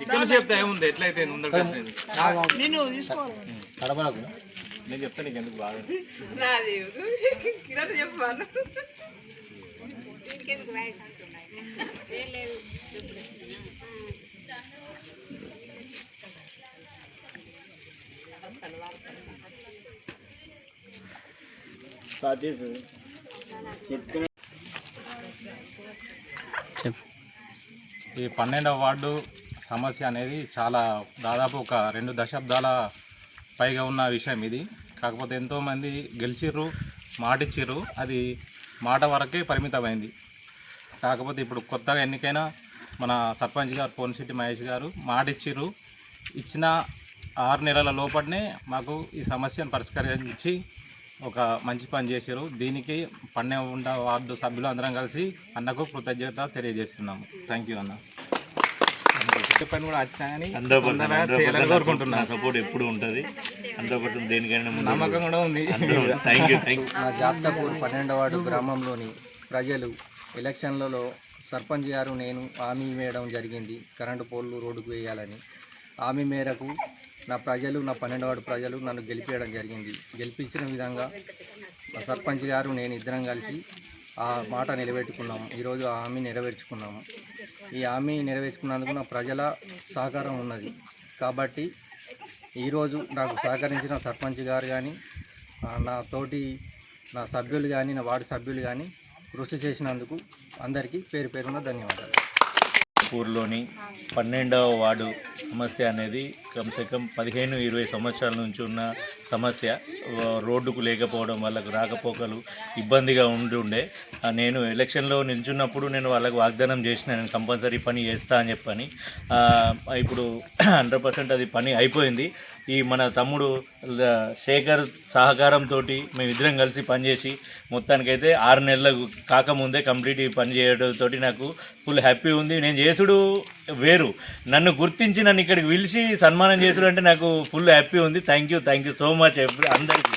ఇక్కడ నుంచి చెప్తా ఏముంది ఎట్లయితే నేను చెప్తా నీకు ఎందుకు బాగా చెప్పాను ఈ 12వ వార్డు సమస్య అనేది చాలా దాదాపు ఒక 2 దశాబ్దాల పైగా ఉన్న విషయం ఇది. కాకపోతే ఎంతోమంది గెలిచిర్రు, మాటిచ్చిర్రు, అది మాట వరకే పరిమితమైంది. కాకపోతే ఇప్పుడు కొత్తగా ఎన్నికైన మన సర్పంచ్ గారు పోన్శెట్టి మహేష్ గారు మాటిచ్చిర్రు, ఇచ్చిన 6 నెలల లోపలనే మాకు ఈ సమస్యను పరిష్కరించి ఒక మంచి పని చేశారు. దీనికి 12వ వార్డు సభ్యులు అందరం కలిసి అన్నకు కృతజ్ఞత తెలియజేస్తున్నాము. థ్యాంక్ యూ అన్న. పని కూడా వచ్చినా కానీ కోరుకుంటున్నాను. సపోర్ట్ ఎప్పుడు ఉంటుంది, 100% దేనికైనా నమ్మకం కూడా ఉంది. Thank you. నా జాప్తాపూర్ 12వ వార్డు గ్రామంలోని ప్రజలు ఎలక్షన్లలో సర్పంచ్ గారు నేను హామీ వేయడం జరిగింది, కరెంటు పోల్లు రోడ్డుకు వేయాలని. హామీ మేరకు నా 12వ వార్డు ప్రజలు నన్ను గెలిపించడం జరిగింది. గెలిపించిన విధంగా సర్పంచ్ గారు నేను ఇద్దరం కలిసి ఆ మాట నిలబెట్టుకున్నాము. ఈరోజు ఆ హామీ నెరవేర్చుకున్నాము. ఈ హామీ నెరవేర్చుకున్నందుకు నా ప్రజల సహకారం ఉన్నది. కాబట్టి ఈరోజు నాకు సహకరించిన సర్పంచ్ గారు కానీ, నా సభ్యులు కానీ, నా వార్డు సభ్యులు కానీ కృషి చేసినందుకు అందరికీ పేరు పేరున ధన్యవాదాలు. ఊర్లోని 12వ వార్డు సమస్య అనేది కమ్సే కమ్ 15-20 సంవత్సరాల నుంచి ఉన్న సమస్య. రోడ్డుకు లేకపోవడం, వాళ్ళకు రాకపోకలు ఇబ్బందిగా ఉండే నేను ఎలక్షన్లో నిల్చున్నప్పుడు నేను వాళ్ళకు వాగ్దానం చేసిన, నేను కంపల్సరీ పని చేస్తా అని చెప్పని. ఇప్పుడు 100% అది పని అయిపోయింది. ఈ మన తమ్ముడు శేఖర్ సహకారంతో మేమిద్దరం కలిసి పనిచేసి మొత్తానికైతే 6 నెలలకు కాకముందే కంప్లీట్ ఈ పని చేయడంతో నాకు ఫుల్ హ్యాపీ ఉంది. నేను చేసుడు వేరు, నన్ను గుర్తించి నన్ను ఇక్కడికి పిలిచి సన్మానం చేసుడు అంటే నాకు ఫుల్ హ్యాపీ ఉంది. థ్యాంక్ యూ సో మచ్ అందరికీ.